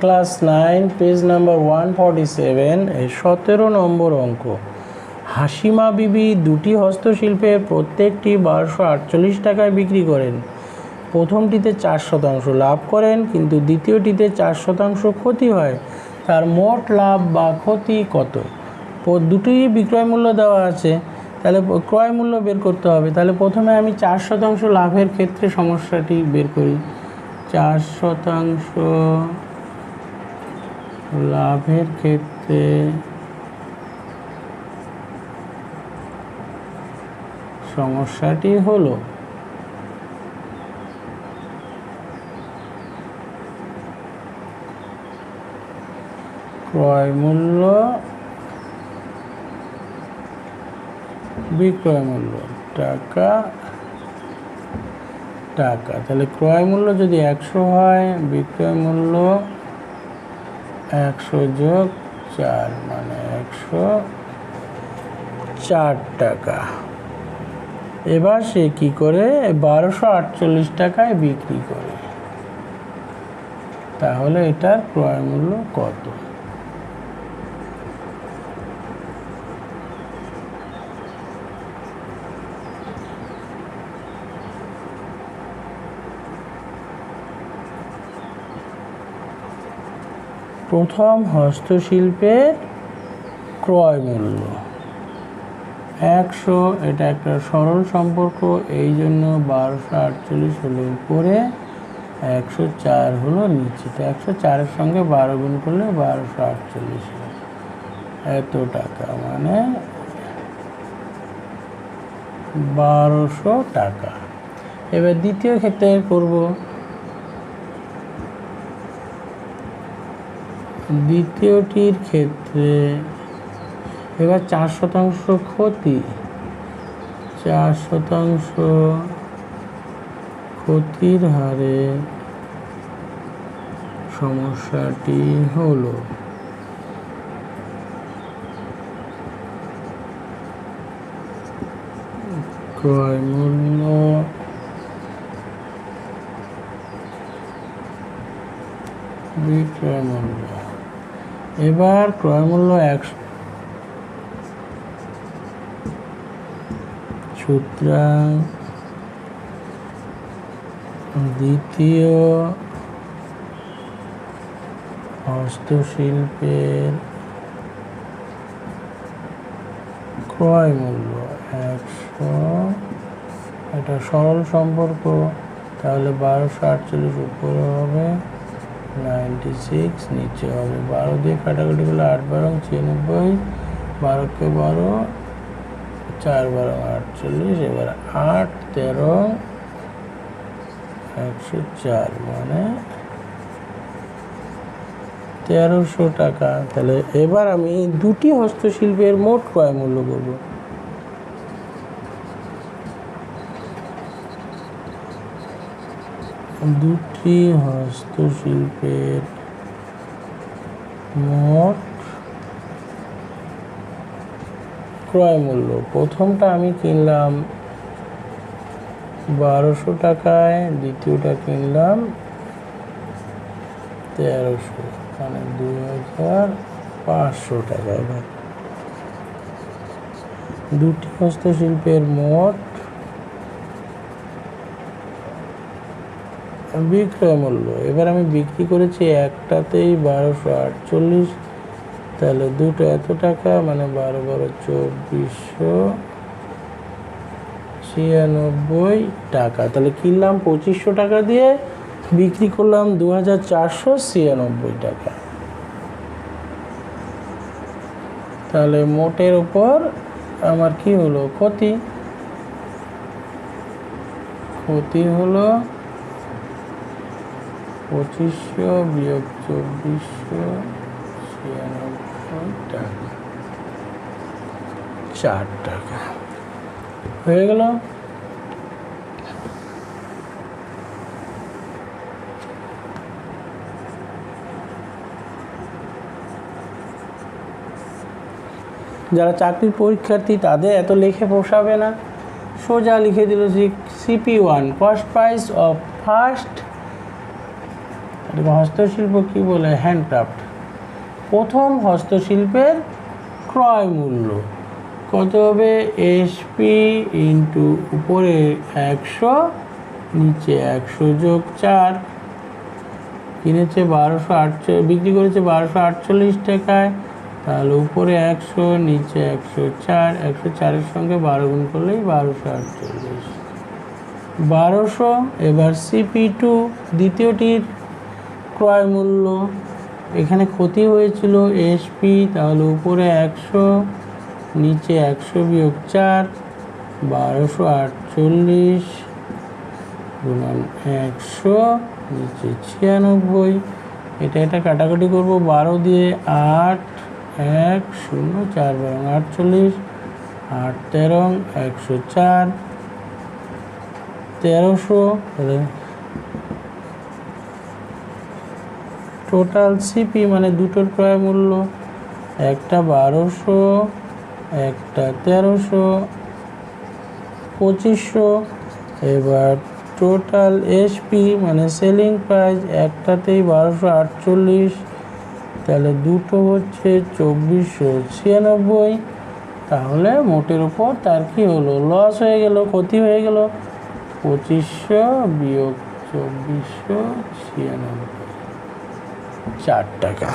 Class 9 page number 147 এর 17 নম্বর অঙ্ক। Hashima বিবি দুটি হস্তশিল্পের প্রত্যেকটি 1248 টাকায় বিক্রি করেন। প্রথমটিতে 4% লাভ করেন, কিন্তু দ্বিতীয়টিতে 4% ক্ষতি হয়। তার মোট লাভ বা ক্ষতি কত? দুটি বিক্রয় মূল্য দেওয়া আছে, তাহলে ক্রয় মূল্য বের করতে হবে। তাহলে প্রথমে আমি 4% লাভের ক্ষেত্রে সমস্যাটি বের করি। 4% লাভের ক্ষেত্রে সমস্যাটি হলো ক্রয় মূল্য বিক্রয় মূল্য টাকা। তাহলে ক্রয় মূল্য যদি 100 হয়, বিক্রয় মূল্য 100 যোগ 4 মানে 104 টাকা। এবার সে কি করে? 1248 টাকায় বিক্রি করে। তাহলে এটার ক্রয় মূল্য কত? প্রথম হস্তশিল্পের ক্রয় মূল্য 100, এটা একটা সরল সম্পর্ক, এই জন্য 1248 হলো উপরে, 104 হলো নিচে। তো 104-এর সঙ্গে 12 গুণ করলে 1248 এত টাকা, মানে 1200 টাকা। এবার দ্বিতীয় ক্ষেত্রে করব। দ্বিতীয়টির ক্ষেত্রে এবার 4% ক্ষতি, 4% ক্ষতির হারে সমস্যাটি হলো ক্রয় মূল্য বিক্রয় মূল্য। এবার ক্রয় মূল্য 100, সুতরাং দ্বিতীয় হস্তশিল্পের ক্রয় মূল্য 100, এটা সরল সম্পর্ক, তাহলে 1248 উপরে হবে 96, নিচে হবে 12 দিয়ে কাটাকাটি করলে 8 12 96, 12 কে 12, 4 12 48, এবার 8 13 104 মানে 1300 টাকা। তাহলে এবার আমি দুটি হস্তশিল্পের মোট ক্রয় মূল্য করব। দুটি হস্তশিল্পের মোট ক্রয় মূল্য, প্রথমটা আমি কিনলাম 1200 টাকায়, দ্বিতীয়টা কিনলাম 1300, মানে 2500 টাকায়। দুটি হস্তশিল্পের মোট বিক্রয় মূল্য, এবার আমি বিক্রি করেছি একটাতেই 1248, তাহলে দুটো এত টাকা, মানে 12 12 2496 টাকা। তাহলে কিনলাম 2500 টাকা দিয়ে, বিক্রি করলাম 2496 টাকা। তাহলে মোটের উপর আমার কি হলো? ক্ষতি হলো 2500 বিয়োগ 2496 টাকা, 4 টাকা হয়ে গেল। যারা চাকরির পরীক্ষার্থী তাদের এত লিখে পোষাবে না, সোজা লিখে দিল CP1 cost price of first হস্তশিল্প কি বলে? হ্যান্ডক্রাফট। প্রথম হস্তশিল্পের ক্রয় মূল্য কত হবে? এসপি ইন্টু উপরে 100 নিচে 100 যোগ 4। কিনেছে 1248, বিক্রি করেছে 1248 টাকায়, তাহলে উপরে 100 নিচে 104, 104-এর সঙ্গে 12 গুণ করলেই 1248, 1200। এবার CP2 দ্বিতীয়টির ক্রয় মূল্য, এখানে ক্ষতি হয়েছিল এসপি, তাহলে উপরে 100 নিচে 100 বিয়োগ 4, 1248 গুণন 100 নিচে 96। এটা কাটাকাটি করব 12 দিয়ে, 8 1 0 4 48, 8 13 104, 1300। টোটাল সিপি মানে দুটোর ক্রয় মূল্য, একটা 1200 একটা 1300, 2500। এবার টোটাল এসপি মানে সেলিং প্রাইস, একটাতেই 1248, তাহলে দুটো হচ্ছে 2496। তাহলে মোটের উপর তার কি হলো? লস হয়ে গেল, ক্ষতি হয়ে গেল। 2500 বিয়োগ 2496, 4 টাকা।